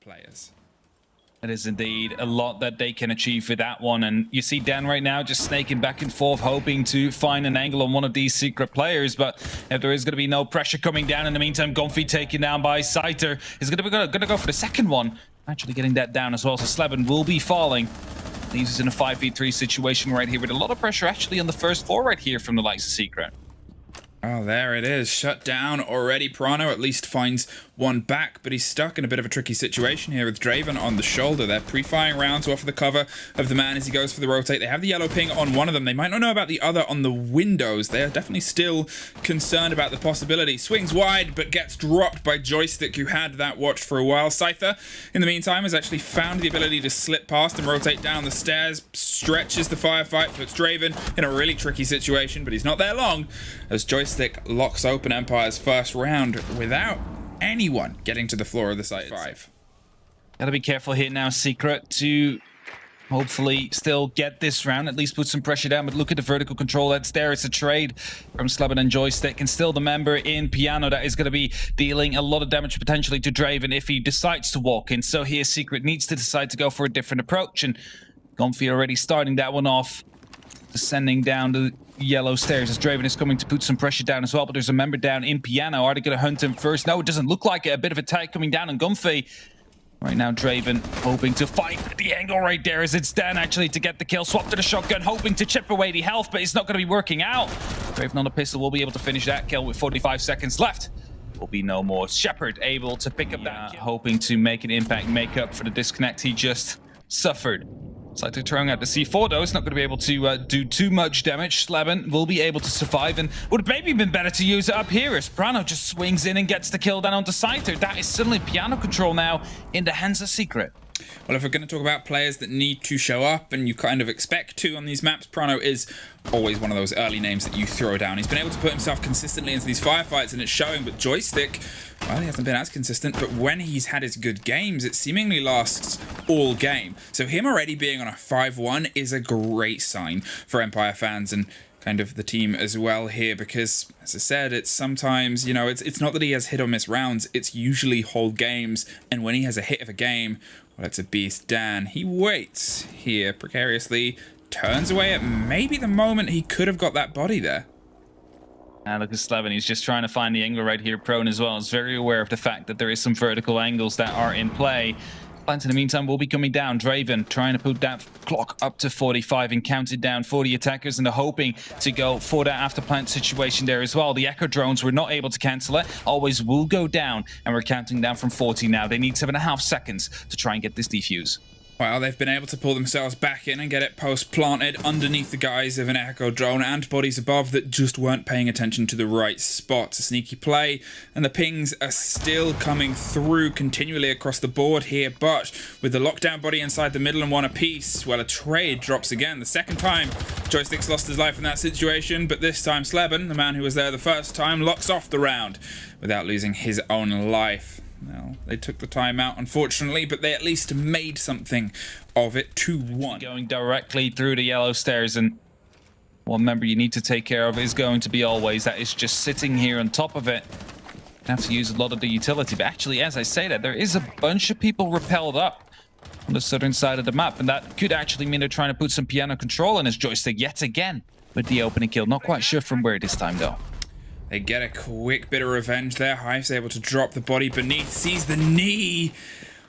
players. It is indeed a lot that they can achieve with that one. And you see Dan right now just snaking back and forth, hoping to find an angle on one of these secret players. But if there is going to be no pressure coming down in the meantime, Comfy taken down by Scyther is going to go for the second one. Actually getting that down as well. So Sleben will be falling. Leaves us in a 5v3 situation right here with a lot of pressure actually on the first floor right here from the likes of Secret. Oh, there it is. Shut down already. Prano at least finds one back, but he's stuck in a bit of a tricky situation here with Draven on the shoulder. They're pre-firing round to offer the cover of the man as he goes for the rotate. They have the yellow ping on one of them. They might not know about the other on the windows. They're definitely still concerned about the possibility. Swings wide, but gets dropped by Joystick, who had that watch for a while. Scyther, in the meantime, has actually found the ability to slip past and rotate down the stairs. Stretches the firefight, puts Draven in a really tricky situation, but he's not there long as Joystick locks open Empire's first round without anyone getting to the floor of the site. 5. Gotta be careful here now, Secret, to hopefully still get this round, at least put some pressure down. But look at the vertical control that's there. It's a trade from Sleben and Joystick, and still the member in Piano that is going to be dealing a lot of damage potentially to Draven if he decides to walk in. So here Secret needs to decide to go for a different approach, and Comfy already starting that one off, descending down the yellow stairs as Draven is coming to put some pressure down as well. But there's a member down in Piano. Are they going to hunt him first? No, it doesn't look like it. A bit of a tag coming down on Comfy. Right now, Draven hoping to fight the angle right there as it's Dan actually to get the kill. Swap to the shotgun, hoping to chip away the health, but it's not going to be working out. Draven on the pistol will be able to finish that kill with 45 seconds left. Will be no more. Shepard able to pick up that kill, hoping to make an impact, make up for the disconnect he just suffered. Scyther throwing out the C4 though. It's not going to be able to do too much damage. Sleben will be able to survive, and would have maybe been better to use it up here as Prano just swings in and gets the kill down onto Scyther. That is suddenly Piano control now in the hands of Secret. Well, if we're going to talk about players that need to show up, and you kind of expect to on these maps, Prano is always one of those early names that you throw down. He's been able to put himself consistently into these firefights, and it's showing. But Joystick, well, he hasn't been as consistent, but when he's had his good games, it seemingly lasts all game. So him already being on a 5-1 is a great sign for Empire fans and kind of the team as well here, because as I said, it's sometimes, you know, it's not that he has hit or miss rounds, it's usually whole games, and when he has a hit of a game, well, it's a beast. Dan, he waits here precariously, turns away at maybe the moment he could have got that body there. And look at Sleben, he's just trying to find the angle right here. Prone as well is very aware of the fact that there is some vertical angles that are in play. Plants in the meantime will be coming down. Draven trying to put that clock up to 45 and counted down for the attackers, and they're hoping to go for that after plant situation there as well. The Echo drones were not able to cancel it. Always will go down, and we're counting down from 40 now. They need 7.5 seconds to try and get this defuse. Well, they've been able to pull themselves back in and get it post-planted underneath the guise of an Echo drone and bodies above that just weren't paying attention to the right spots. A sneaky play, and the pings are still coming through continually across the board here, but with the lockdown body inside the middle and one apiece, well, a trade drops again. The second time Joystick's lost his life in that situation, but this time Sleben, the man who was there the first time, locks off the round without losing his own life. Well, they took the time out, unfortunately, but they at least made something of it. 2-1. Going directly through the yellow stairs, and one member you need to take care of is going to be Always. That is just sitting here on top of it. You have to use a lot of the utility, but actually, as I say that, there is a bunch of people repelled up on the southern side of the map, and that could actually mean they're trying to put some Piano control in his Joystick yet again with the opening kill. Not quite sure from where this time, though. They get a quick bit of revenge there. Hive's able to drop the body beneath, sees the knee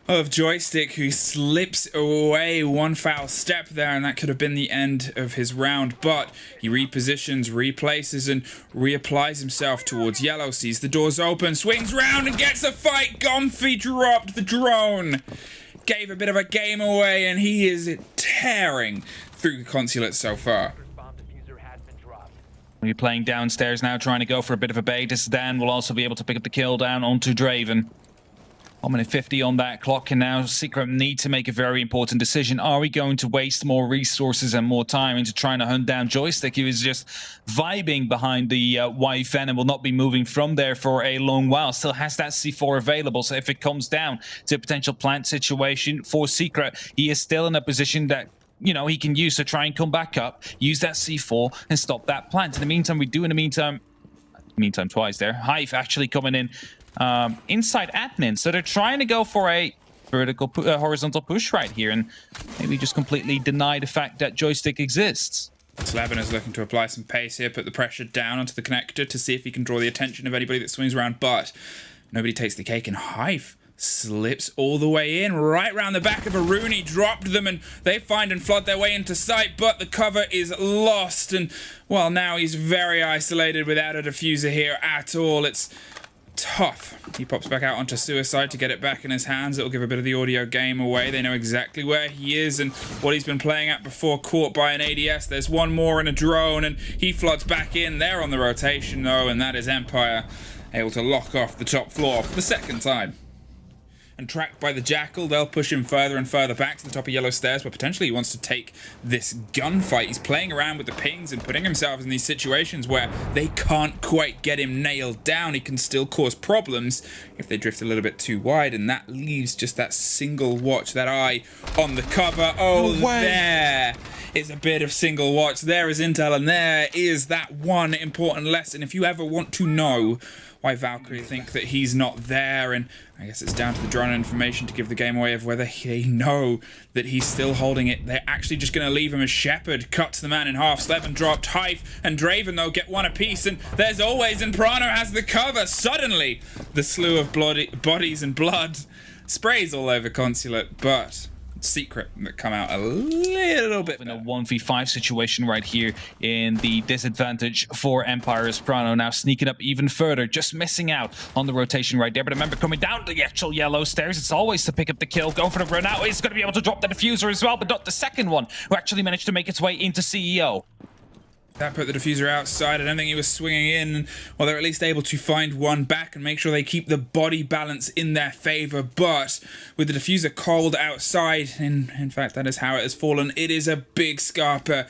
of Joystick, who slips away. One foul step there, and that could have been the end of his round. But he repositions, replaces, and reapplies himself towards yellow. Sees the doors open, swings round, and gets a fight. Comfy dropped the drone. Gave a bit of a game away, and he is tearing through the consulate so far. We're playing downstairs now, trying to go for a bit of a bait. This Dan will also be able to pick up the kill down onto Draven. 1 minute 50 on that clock, and now Secret need to make a very important decision. Are we going to waste more resources and more time into trying to hunt down Joystick, who is just vibing behind the YFN and will not be moving from there for a long while? Still has that C4 available, so if it comes down to a potential plant situation for Secret, he is still in a position that, you know, he can use to try and come back up, use that C4 and stop that plant. In the meantime twice there. Hive actually coming in inside admin, so they're trying to go for a vertical, horizontal push right here, and maybe just completely deny the fact that joystick exists. Sleben is looking to apply some pace here, put the pressure down onto the connector to see if he can draw the attention of anybody that swings around, but nobody takes the cake, and Hive slips all the way in, right round the back of a Rooney, dropped them, and they find and flood their way into sight, but the cover is lost, and, well, now he's very isolated without a diffuser here at all. It's tough. He pops back out onto Suicide to get it back in his hands. It'll give a bit of the audio game away. They know exactly where he is and what he's been playing at before, caught by an ADS. There's one more in a drone, and he floods back in. They're on the rotation, though, and that is Empire able to lock off the top floor for the second time. And tracked by the Jackal, they'll push him further and further back to the top of Yellow Stairs, but potentially he wants to take this gunfight. He's playing around with the pings and putting himself in these situations where they can't quite get him nailed down. He can still cause problems if they drift a little bit too wide, and that leaves just that single watch, that eye on the cover. Oh, there is a bit of single watch. There is intel, and there is that one important lesson. If you ever want to know why Valkyrie think that he's not there, and I guess it's down to the drone information to give the game away of whether they know that he's still holding it. They're actually just going to leave him as Shepard cuts the man in half. Sleben dropped. Hive and Draven, though, get one apiece, and there's always, and Prano has the cover. Suddenly, the slew of bodies and blood sprays all over Consulate, but Secret that come out a little bit better. In a 1v5 situation right here in the disadvantage for Empire's Prano, now sneaking up even further, just missing out on the rotation right there. But remember, coming down the actual Yellow Stairs, it's always to pick up the kill, go for the run out. He's going to be able to drop the diffuser as well, but not the second one, who actually managed to make its way into CEO. That put the diffuser outside. I don't think he was swinging in. Well, they're at least able to find one back and make sure they keep the body balance in their favor. But with the diffuser cold outside, in fact, that is how it has fallen. It is a big Scarpa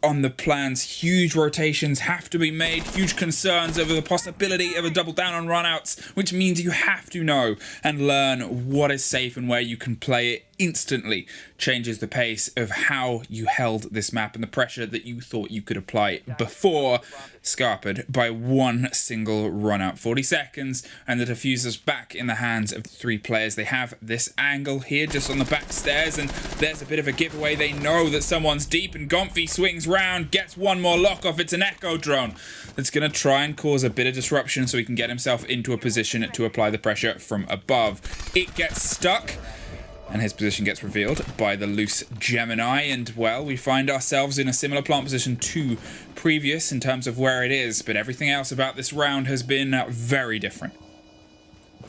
on the plans. Huge rotations have to be made. Huge concerns over the possibility of a double down on runouts, which means you have to know and learn what is safe and where you can play it. Instantly changes the pace of how you held this map and the pressure that you thought you could apply before, scarpered by one single run out. 40 seconds and the diffuser's back in the hands of 3 players. They have this angle here just on the back stairs, and there's a bit of a giveaway. They know that someone's deep, and Gomfy swings round, gets one more lock off. It's an echo drone that's going to try and cause a bit of disruption so he can get himself into a position to apply the pressure from above. It gets stuck, and his position gets revealed by the loose Gemini, and, well, we find ourselves in a similar plant position to previous in terms of where it is, but everything else about this round has been very different.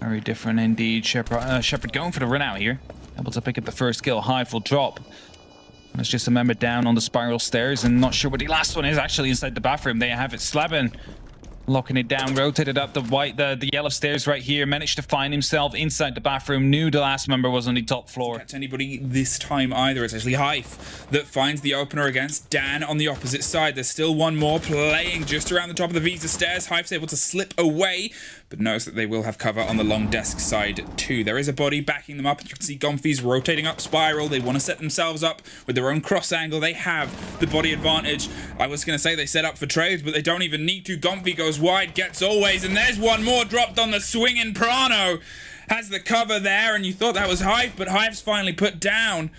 Very different indeed. Shepard going for the run out here. Able to pick up the first kill. Hive will drop. And it's just a member down on the spiral stairs, and not sure what the last one is actually inside the bathroom. There you have it. Sleben locking it down, rotated up the yellow stairs right here, managed to find himself inside the bathroom, knew the last member was on the top floor. Catch anybody this time either. It's actually Hive that finds the opener against Dan on the opposite side. There's still one more playing just around the top of the Visa stairs. Hive's able to slip away, but knows that they will have cover on the long desk side too. There is a body backing them up. You can see Gomfy's rotating up spiral. They want to set themselves up with their own cross angle. They have the body advantage. I was going to say they set up for trades, but they don't even need to. Gomfy goes wide, gets always, and there's one more dropped on the swing, and Prano has the cover there, and you thought that was Hive, but Hive's finally put down.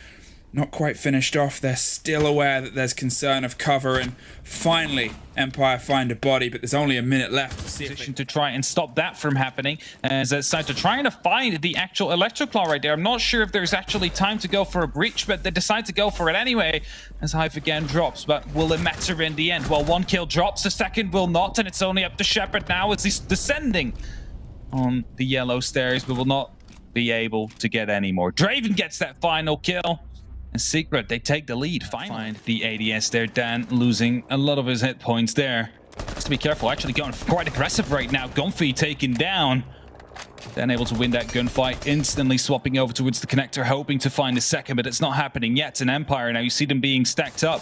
Not quite finished off. They're still aware that there's concern of cover, and finally Empire find a body, but there's only a minute left to see if they... to try and stop that from happening, as it's time to trying to find the actual Electroclaw right there. I'm not sure if there's actually time to go for a breach, but they decide to go for it anyway, as Hive again drops. But will it matter in the end? Well, one kill drops, the second will not, and it's only up to Shepard now as he's descending on the yellow stairs, but will not be able to get any more. Draven gets that final kill. And Secret, they take the lead. Find the ADS there. Dan losing a lot of his hit points there. Has to be careful. Actually going quite aggressive right now. Gomfy taken down. Then able to win that gunfight. Instantly swapping over towards the connector, hoping to find a second, but it's not happening yet. In Empire now, you see them being stacked up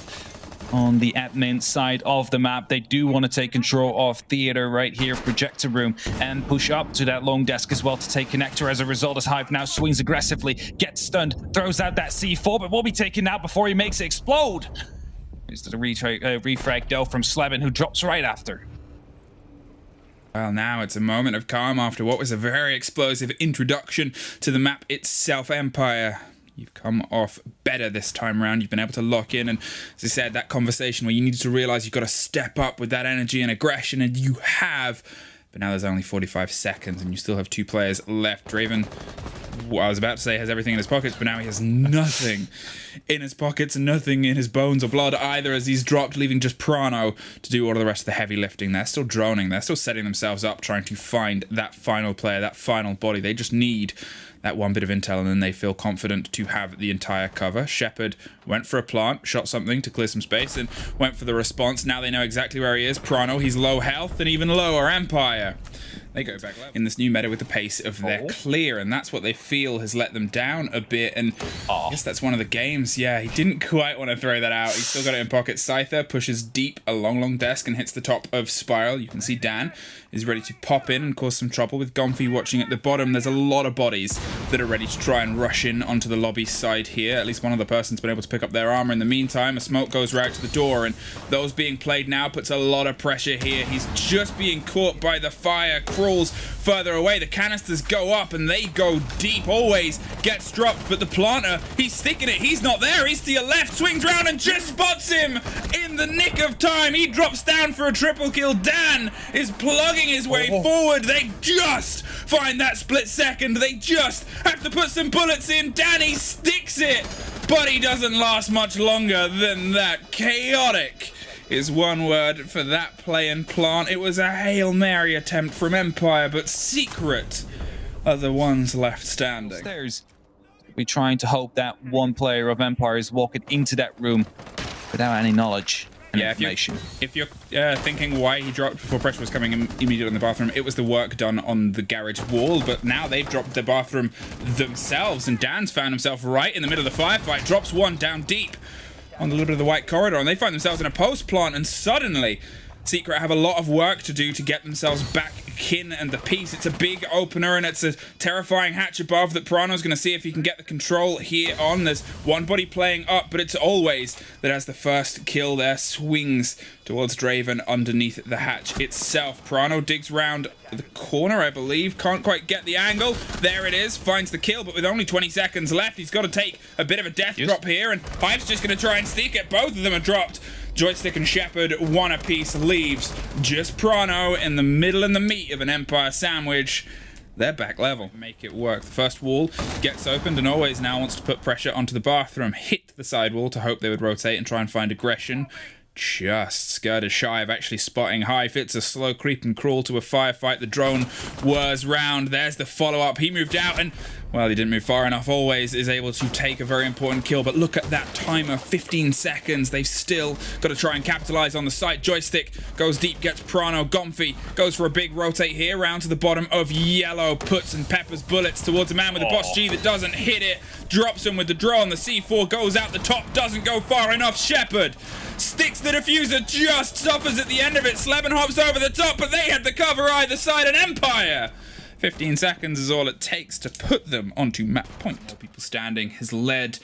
on the admin side of the map. They do want to take control of theater right here, projector room, and push up to that long desk as well to take connector. As a result, as Hive now swings aggressively, gets stunned, throws out that C4, but will be taken out before he makes it explode. Here's the refrag though from Sleben, who drops right after. Well, now it's a moment of calm after what was a very explosive introduction to the map itself. Empire, you've come off better this time around. You've been able to lock in, and as I said, that conversation where you needed to realize you've got to step up with that energy and aggression, and you have. But now there's only 45 seconds, and you still have 2 players left. Draven, I was about to say, has everything in his pockets, but now he has nothing in his pockets, nothing in his bones or blood either, as he's dropped, leaving just Prano to do all of the rest of the heavy lifting. They're still droning. They're still setting themselves up, trying to find that final player, that final body. They just need that one bit of intel, and then they feel confident to have the entire cover. Shepard went for a plant, shot something to clear some space, and went for the response. Now they know exactly where he is. Prano, he's low health, and even lower. Empire, they go back level in this new meta with the pace of their clear, and that's what they feel has let them down a bit. And I guess that's one of the games. Yeah, he didn't quite want to throw that out. He's still got it in pocket. Scyther pushes deep a long desk and hits the top of Spiral. You can see Dan is ready to pop in and cause some trouble with Gomfy watching at the bottom. There's a lot of bodies that are ready to try and rush in onto the lobby side here. At least one other person's been able to pick up their armor. In the meantime, a smoke goes right to the door, and those being played now puts a lot of pressure here. He's just being caught by the fire, crawls further away. The canisters go up and they go deep. Always gets dropped, but the planter, he's sticking it. He's not there. He's to your left, swings round and just spots him in the nick of time. He drops down for a triple kill. Dan is plugging his way forward. They just find that split second. They just have to put some bullets in. Danny sticks it, but he doesn't last much longer than that. Chaotic is one word for that play and plant. It was a Hail Mary attempt from Empire, but Secret are the ones left standing. We're trying to hope that one player of Empire is walking into that room without any knowledge and information. If you're thinking why he dropped before pressure was coming immediately in the bathroom, it was the work done on the garage wall, but now they've dropped the bathroom themselves, and Dan's found himself right in the middle of the firefight, drops one down deep on the little bit of the white corridor, and they find themselves in a post plant, and suddenly Secret have a lot of work to do to get themselves back in and the peace. It's a big opener, and it's a terrifying hatch above that Prano's going to see if he can get the control here on. There's one body playing up, but it's always that as the first kill there swings towards Draven underneath the hatch itself. Prano digs round the corner, I believe. Can't quite get the angle. There it is. Finds the kill, but with only 20 seconds left, he's got to take a bit of a death drop here, and Hive's just going to try and sneak it. Both of them are dropped. Joystick and Shepard, one apiece, leaves just Prano in the middle and the meat of an Empire sandwich. They're back level. Make it work. The first wall gets opened, and Always now wants to put pressure onto the bathroom. Hit the side wall to hope they would rotate and try and find aggression. Just skirted shy of actually spotting Hive. It's a slow creep and crawl to a firefight. The drone whirs round. There's the follow-up. He moved out, and well, he didn't move far enough. Always is able to take a very important kill, but look at that timer, 15 seconds. They've still got to try and capitalize on the site. Joystick goes deep, gets Prano. Gomfy goes for a big rotate here, round to the bottom of yellow, puts and peppers bullets towards a man with a boss G that doesn't hit it, drops him with the drone. The C4 goes out the top, doesn't go far enough. Shepard sticks the diffuser, just suffers at the end of it. Sleben hops over the top, but they had the cover either side. An Empire 15 seconds is all it takes to put them onto map point. More people standing has led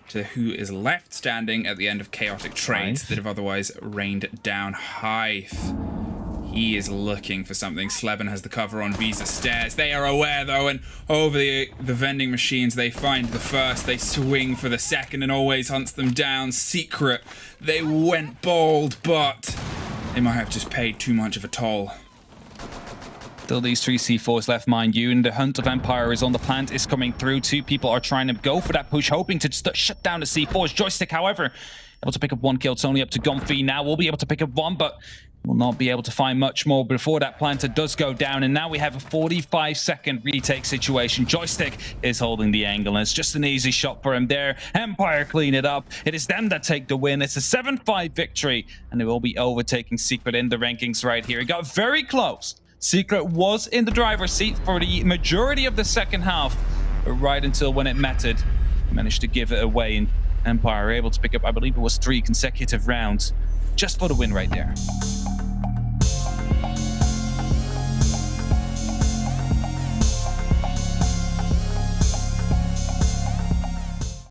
to who is left standing at the end of chaotic trades that have otherwise rained down. Hive, he is looking for something. Sleben has the cover on Visa stairs. They are aware though, and over the vending machines they find the first. They swing for the second, and Always hunts them down. Secret, they went bold, but they might have just paid too much of a toll. Still these 3 C4s left, mind you, and the hunt of Empire is on. The plant is coming through. 2 people are trying to go for that push, hoping to shut down the C4s. Joystick, however, able to pick up 1 kill. It's only up to Gomfy now. We'll be able to pick up 1, but we'll not be able to find much more before that planter does go down. And now we have a 45-second retake situation. Joystick is holding the angle, and it's just an easy shot for him there. Empire clean it up. It is them that take the win. It's a 7-5 victory, and they will be overtaking Secret in the rankings right here. It got very close. Secret was in the driver's seat for the majority of the second half, but right until when it mattered, managed to give it away, and Empire able to pick up, I believe it was 3 consecutive rounds just for the win right there.